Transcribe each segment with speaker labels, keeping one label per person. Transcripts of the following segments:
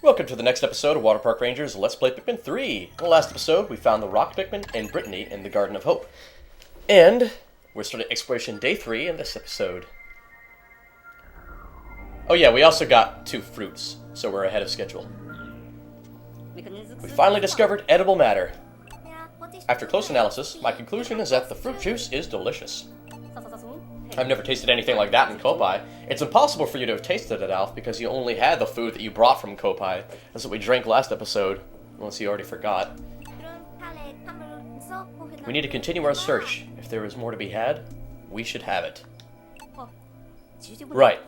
Speaker 1: Welcome to the next episode of WaterparkRanger's Let's Play Pikmin 3. In the last episode, we found the rock Pikmin and Brittany in the Garden of Hope. And we're starting exploration day 3 in this episode. Oh yeah, we also got 2 fruits, so we're ahead of schedule. We finally discovered edible matter. After close analysis, my conclusion is that the fruit juice is delicious. I've never tasted anything like that in Kopai. It's impossible for you to have tasted it, Alf, because you only had the food that you brought from Kopai. That's what we drank last episode, unless you already forgot. We need to continue our search. If there is more to be had, we should have it. Right.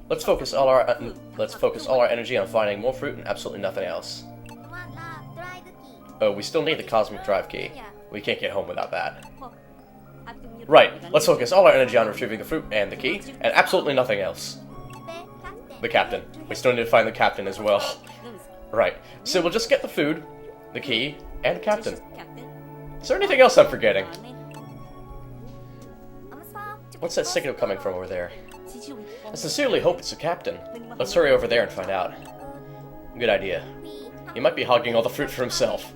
Speaker 1: Let's focus all our energy on finding more fruit and absolutely nothing else. Oh, we still need the cosmic drive key. We can't get home without that. Right, let's focus all our energy on retrieving the fruit and the key, and absolutely nothing else. The captain. We still need to find the captain as well. Right, so we'll just get the food, the key, and the captain. Is there anything else I'm forgetting? What's that signal coming from over there? I sincerely hope it's the captain. Let's hurry over there and find out. Good idea. He might be hogging all the fruit for himself.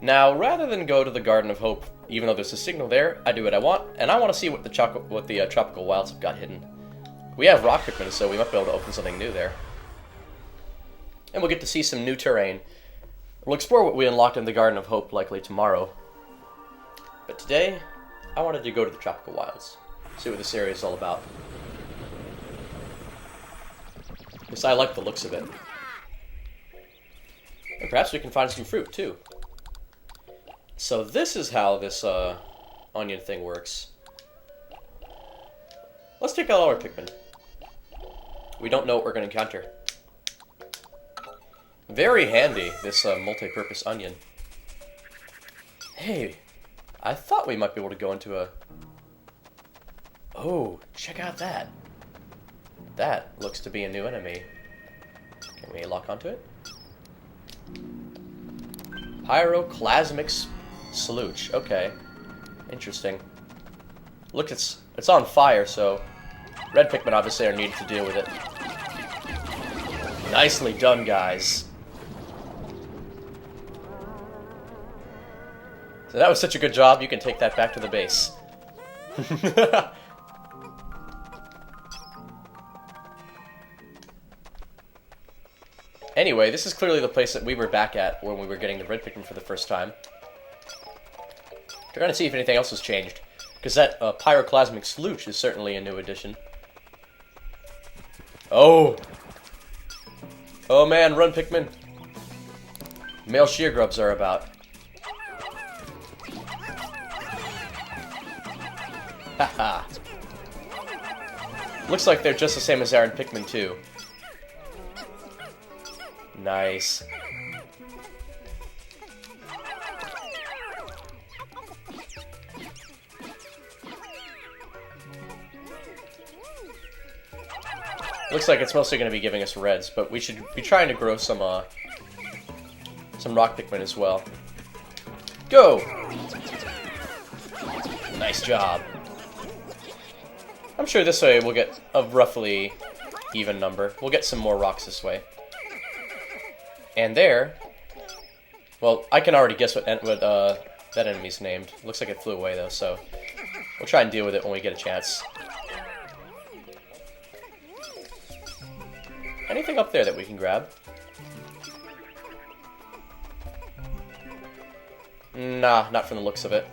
Speaker 1: Now, rather than go to the Garden of Hope, even though there's a signal there, I do what I want, and I want to see what the tropical wilds have got hidden. We have rock Pikmin, so we might be able to open something new there. And we'll get to see some new terrain. We'll explore what we unlocked in the Garden of Hope likely tomorrow. But today, I wanted to go to the tropical wilds, see what this area is all about. Because I like the looks of it. And perhaps we can find some fruit, too. So this is how this onion thing works. Let's take out all our Pikmin. We don't know what we're going to encounter. Very handy, this multi-purpose onion. Hey, I thought we might be able to go into a... Oh, check out that. That looks to be a new enemy. Can we lock onto it? Pyroclasmic Slooch. Okay. Interesting. Look, it's on fire, so red Pikmin obviously are needed to deal with it. Nicely done, guys. So that was such a good job, you can take that back to the base. Anyway, this is clearly the place that we were back at when we were getting the red Pikmin for the first time. Trying to see if anything else has changed, because that pyroclasmic slooch is certainly a new addition. Oh! Oh man, run Pikmin! Male shear grubs are about. Haha. Looks like they're just the same as Aaron Pikmin too. Nice. Looks like it's mostly going to be giving us reds, but we should be trying to grow some rock Pikmin as well. Go! Nice job. I'm sure this way we'll get a roughly even number. We'll get some more rocks this way. And there... Well, I can already guess what that enemy's named. Looks like it flew away though, so we'll try and deal with it when we get a chance. Anything up there that we can grab? Nah, not from the looks of it.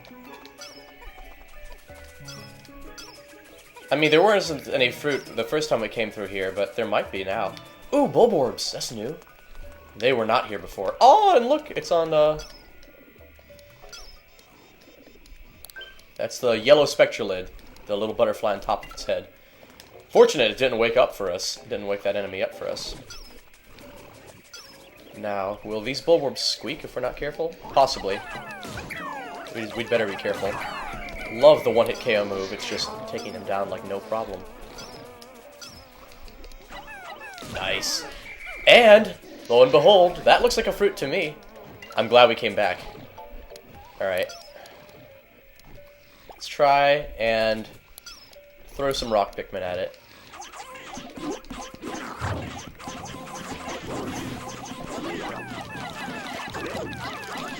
Speaker 1: I mean, there weren't any fruit the first time we came through here, but there might be now. Ooh, bulborbs! That's new. They were not here before. Oh, and look! It's on, That's the yellow spectrolid. The little butterfly on top of its head. Fortunate it didn't wake up for us. It didn't wake that enemy up for us. Now, will these bulborbs squeak if we're not careful? Possibly. We'd better be careful. Love the one-hit KO move. It's just taking them down like no problem. Nice. And, lo and behold, that looks like a fruit to me. I'm glad we came back. Alright. Let's try and throw some rock Pikmin at it.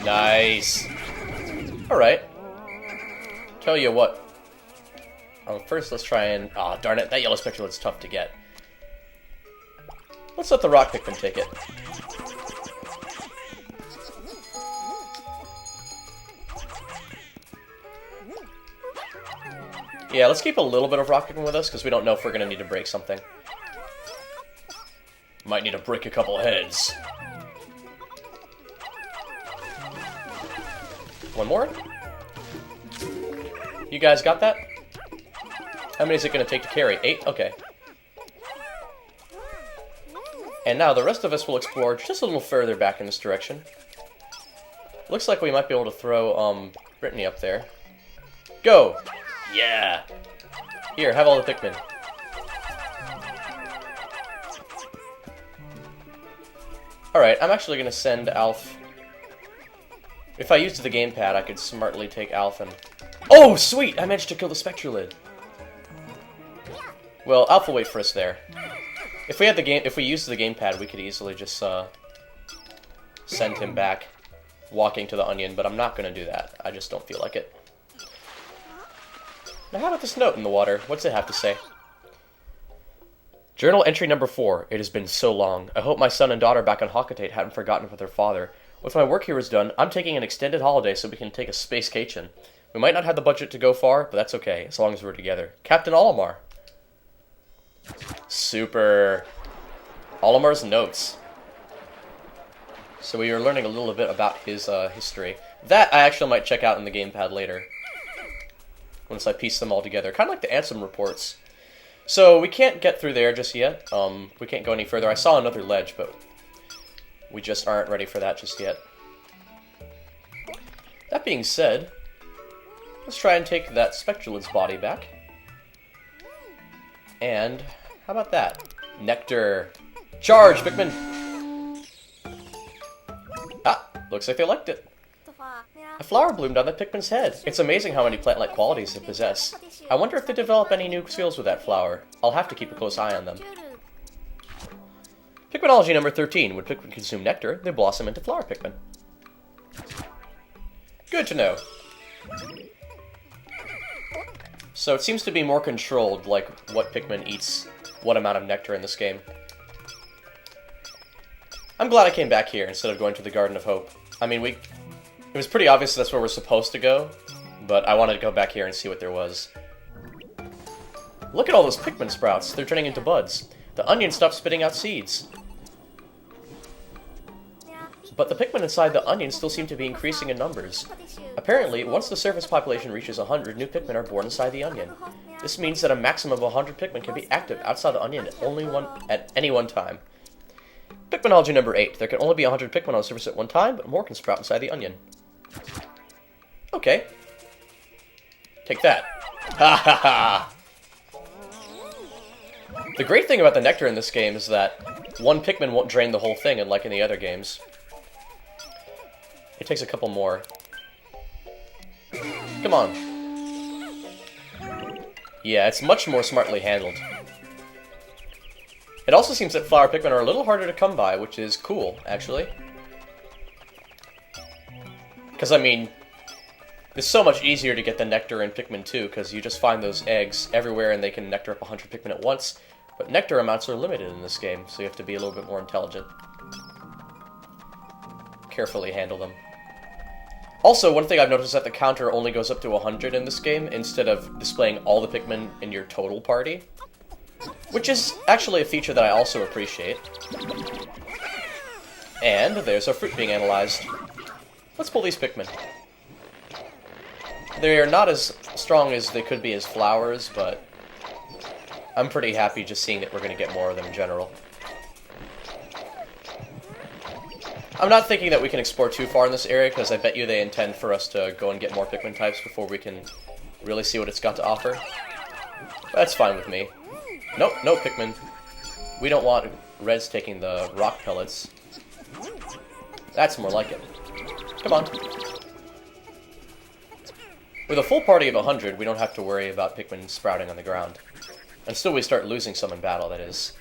Speaker 1: Nice. Alright. Tell you what. First, let's try and... Aw, oh, darn it. That yellow spectrule's tough to get. Let's let the rock Pikmin take it. Yeah, let's keep a little bit of rock Pikmin with us, because we don't know if we're going to need to break something. Might need to break a couple heads. One more? You guys got that? How many is it going to take to carry? 8? Okay. And now the rest of us will explore just a little further back in this direction. Looks like we might be able to throw, Brittany up there. Go! Yeah! Here, have all the Pikmin. Alright, I'm actually going to send Alf... If I used the gamepad, I could smartly take Alf and... Oh, sweet! I managed to kill the Spectrolid. Well, Alf will wait for us there. If we used the gamepad, we could easily just, send him back, walking to the onion, but I'm not going to do that. I just don't feel like it. Now, how about this note in the water? What's it have to say? Journal entry number 4. It has been so long. I hope my son and daughter back on Hockatate hadn't forgotten about their father. With my work here is done, I'm taking an extended holiday so we can take a spacecation. We might not have the budget to go far, but that's okay, as long as we're together. Captain Olimar. Super. Olimar's notes. So we are learning a little bit about his history. That I actually might check out in the gamepad later. Once I piece them all together. Kind of like the Ansem reports. So, we can't get through there just yet. We can't go any further. I saw another ledge, but we just aren't ready for that just yet. That being said, let's try and take that Spectrolid's body back. And, how about that? Nectar. Charge, Pikmin! Ah, looks like they liked it. A flower bloomed on the Pikmin's head. It's amazing how many plant-like qualities they possess. I wonder if they develop any new skills with that flower. I'll have to keep a close eye on them. Pikminology number 13. When Pikmin consume nectar, they blossom into flower Pikmin. Good to know. So it seems to be more controlled, like what Pikmin eats, what amount of nectar in this game. I'm glad I came back here instead of going to the Garden of Hope. I mean, it was pretty obvious that's where we're supposed to go, but I wanted to go back here and see what there was. Look at all those Pikmin sprouts. They're turning into buds. The onion stopped spitting out seeds. But the Pikmin inside the onion still seem to be increasing in numbers. Apparently, once the surface population reaches 100, new Pikmin are born inside the onion. This means that a maximum of 100 Pikmin can be active outside the onion at any one time. Pikminology number 8. There can only be 100 Pikmin on the surface at one time, but more can sprout inside the onion. Okay. Take that. Ha ha ha! The great thing about the nectar in this game is that one Pikmin won't drain the whole thing, unlike in the other games. It takes a couple more. Come on. Yeah, it's much more smartly handled. It also seems that flower Pikmin are a little harder to come by, which is cool, actually. Because, I mean, it's so much easier to get the nectar in Pikmin 2, because you just find those eggs everywhere and they can nectar up 100 Pikmin at once. But nectar amounts are limited in this game, so you have to be a little bit more intelligent. Carefully handle them. Also, one thing I've noticed is that the counter only goes up to 100 in this game, instead of displaying all the Pikmin in your total party. Which is actually a feature that I also appreciate. And there's our fruit being analyzed. Let's pull these Pikmin. They are not as strong as they could be as flowers, but I'm pretty happy just seeing that we're going to get more of them in general. I'm not thinking that we can explore too far in this area, because I bet you they intend for us to go and get more Pikmin types before we can really see what it's got to offer. That's fine with me. Nope, no Pikmin. We don't want Reds taking the rock pellets. That's more like it. Come on. With a full party of 100, we don't have to worry about Pikmin sprouting on the ground. Until we start losing some in battle, that is.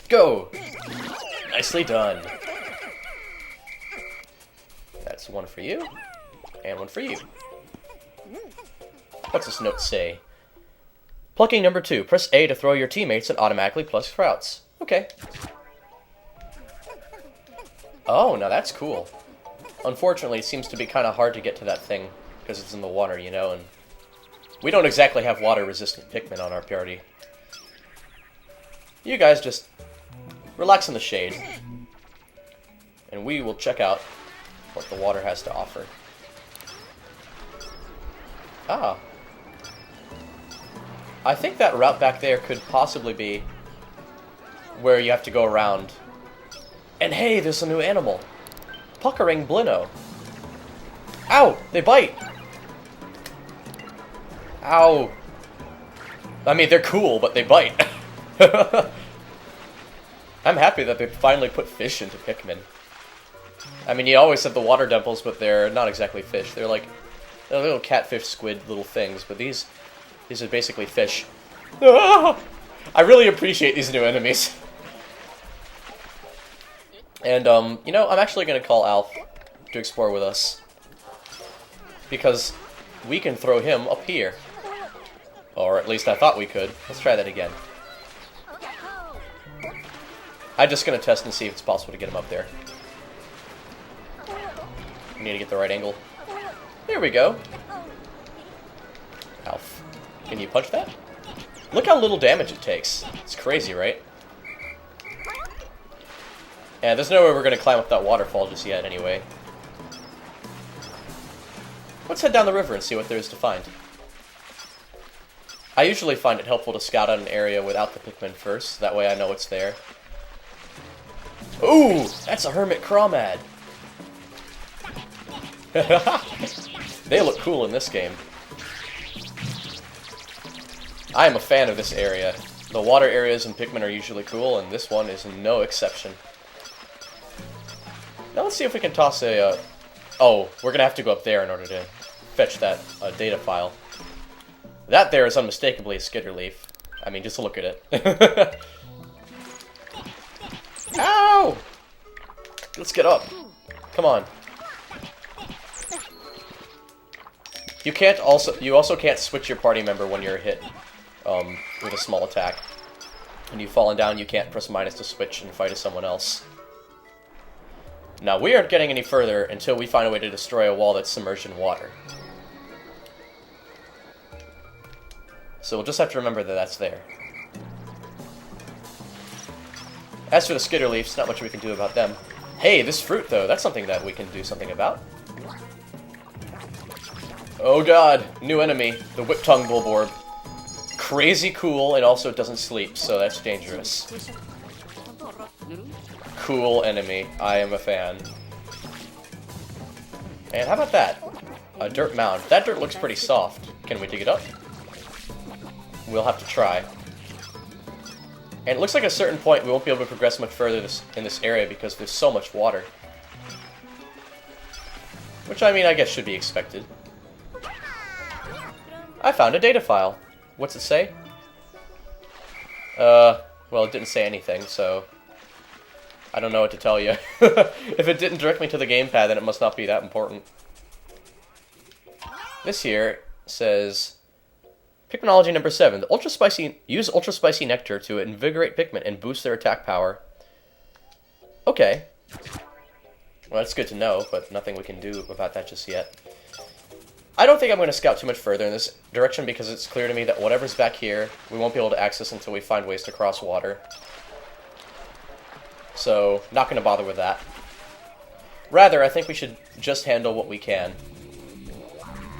Speaker 1: Go! Nicely done. That's one for you, and one for you. What's this note say? Plucking number 2. Press A to throw your teammates and automatically pluck sprouts. Okay. Oh, now that's cool. Unfortunately, it seems to be kind of hard to get to that thing because it's in the water, you know, and we don't exactly have water-resistant Pikmin on our party. You guys just relax in the shade, and we will check out what the water has to offer. Ah. I think that route back there could possibly be where you have to go around. And hey, there's a new animal. Puckering Blino. Ow! They bite! Ow! I mean, they're cool, but they bite. I'm happy that they finally put fish into Pikmin. I mean, you always said the water dimples, but they're not exactly fish. They're like they're little catfish squid little things, but these are basically fish. I really appreciate these new enemies. And, you know, I'm actually going to call Alf to explore with us. Because we can throw him up here. Or at least I thought we could. Let's try that again. I'm just going to test and see if it's possible to get him up there. We need to get the right angle. There we go. Alf, can you punch that? Look how little damage it takes. It's crazy, right? And there's no way we're going to climb up that waterfall just yet, anyway. Let's head down the river and see what there is to find. I usually find it helpful to scout out an area without the Pikmin first. That way I know it's there. Ooh! That's a Hermit Crawmad! They look cool in this game. I am a fan of this area. The water areas in Pikmin are usually cool, and this one is no exception. Now let's see if we can toss a... Oh, we're gonna have to go up there in order to fetch that data file. That there is unmistakably a skitter leaf. I mean, just look at it. Ow! Let's get up. Come on. You also can't switch your party member when you're hit with a small attack. When you've fallen down, you can't press minus to switch and fight as someone else. Now, we aren't getting any further until we find a way to destroy a wall that's submerged in water. So we'll just have to remember that that's there. As for the skitter leaves, not much we can do about them. Hey, this fruit, though, that's something that we can do something about. Oh god, new enemy, the Whip-Tongue Bulborb. Crazy cool, and also doesn't sleep, so that's dangerous. Cool enemy, I am a fan. And how about that? A dirt mound. That dirt looks pretty soft. Can we dig it up? We'll have to try. And it looks like at a certain point we won't be able to progress much further in this area because there's so much water. Which, I mean, I guess should be expected. I found a data file. What's it say? Well, it didn't say anything, so I don't know what to tell you. If it didn't direct me to the gamepad, then it must not be that important. This here says, Pikminology number 7. Use ultra spicy nectar to invigorate Pikmin and boost their attack power. Okay. Well, that's good to know, but nothing we can do about that just yet. I don't think I'm going to scout too much further in this direction because it's clear to me that whatever's back here, we won't be able to access until we find ways to cross water. So, not going to bother with that. Rather, I think we should just handle what we can.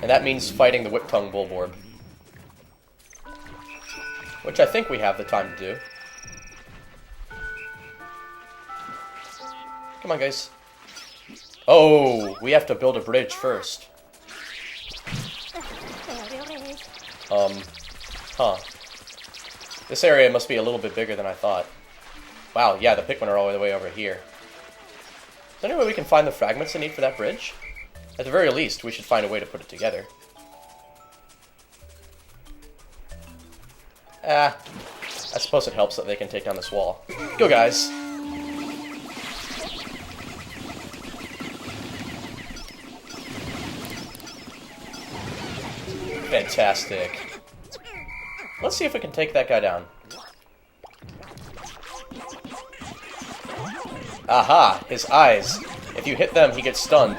Speaker 1: And that means fighting the Whip-Tongue Bulborb. Which I think we have the time to do. Come on, guys. Oh, we have to build a bridge first. Huh. This area must be a little bit bigger than I thought. Wow, yeah, the Pikmin are all the way over here. Is there any way we can find the fragments they need for that bridge? At the very least, we should find a way to put it together. I suppose it helps that they can take down this wall. Go, guys! Fantastic. Let's see if we can take that guy down. Aha! His eyes. If you hit them, he gets stunned,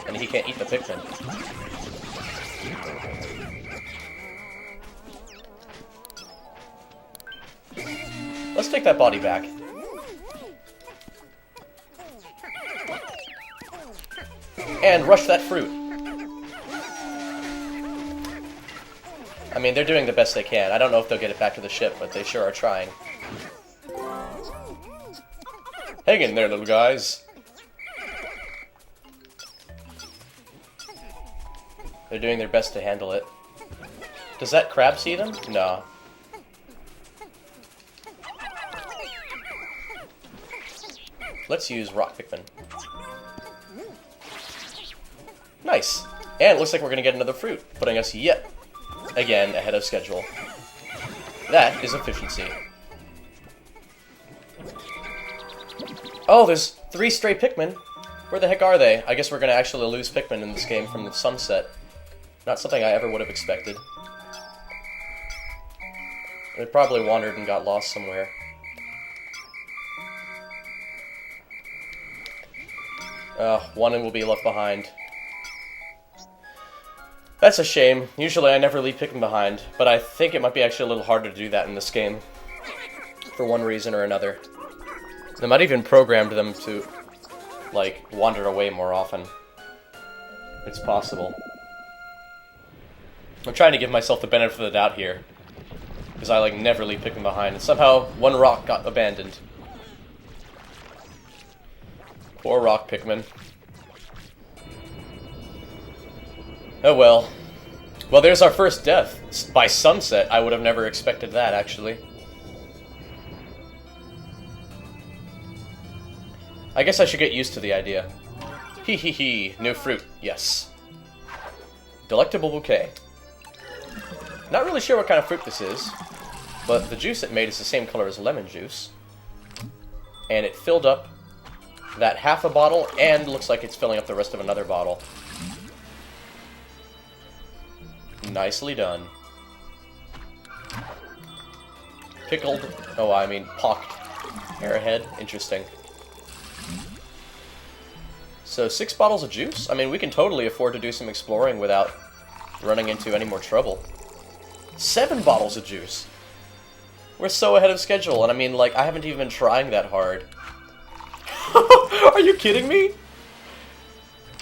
Speaker 1: and he can't eat the Pikmin. Let's take that body back. And rush that fruit. I mean, they're doing the best they can. I don't know if they'll get it back to the ship, but they sure are trying. Hang in there, little guys. They're doing their best to handle it. Does that crab see them? No. Let's use rock Pikmin. Nice. And it looks like we're going to get another fruit, putting us yet again ahead of schedule. That is efficiency. Oh, there's 3 stray Pikmin. Where the heck are they? I guess we're going to actually lose Pikmin in this game from the sunset. Not something I ever would have expected. They probably wandered and got lost somewhere. One will be left behind. That's a shame. Usually I never leave Pikmin behind, but I think it might be actually a little harder to do that in this game. For one reason or another. They might even programmed them to, like, wander away more often. It's possible. I'm trying to give myself the benefit of the doubt here. Because I, like, never leave Pikmin behind, and somehow one rock got abandoned. Poor rock Pikmin. Oh well. Well, there's our first death. By sunset, I would have never expected that, actually. I guess I should get used to the idea. Hee hee hee, new fruit, yes. Delectable bouquet. Not really sure what kind of fruit this is, but the juice it made is the same color as lemon juice. And it filled up that half a bottle, and looks like it's filling up the rest of another bottle. Nicely done. Pickled, oh I mean pocked arrowhead, interesting. So 6 bottles of juice? I mean, we can totally afford to do some exploring without running into any more trouble. 7 bottles of juice! We're so ahead of schedule, and I mean, like, I haven't even been trying that hard. Are you kidding me?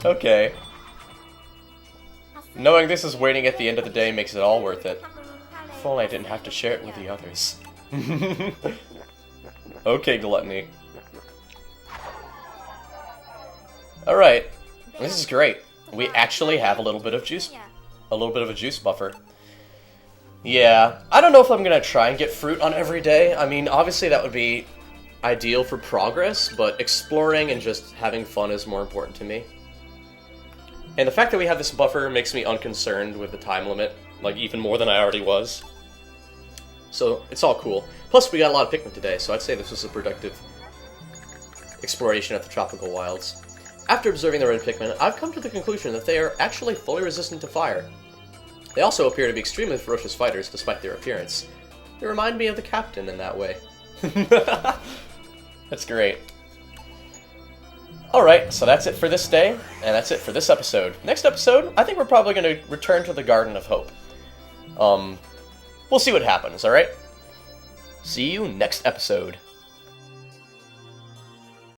Speaker 1: Okay. Knowing this is waiting at the end of the day makes it all worth it. If only I didn't have to share it with the others. Okay, Gluttony. Alright, this is great. We actually have a little bit of juice. A little bit of a juice buffer. Yeah, I don't know if I'm gonna try and get fruit on every day. I mean, obviously that would be ideal for progress, but exploring and just having fun is more important to me. And the fact that we have this buffer makes me unconcerned with the time limit, like even more than I already was. So, it's all cool. Plus, we got a lot of Pikmin today, so I'd say this was a productive exploration of the tropical wilds. After observing the red Pikmin, I've come to the conclusion that they are actually fully resistant to fire. They also appear to be extremely ferocious fighters despite their appearance. They remind me of the captain in that way. That's great. Alright, so that's it for this day, and that's it for this episode. Next episode, I think we're probably going to return to the Garden of Hope. We'll see what happens, alright? See you next episode.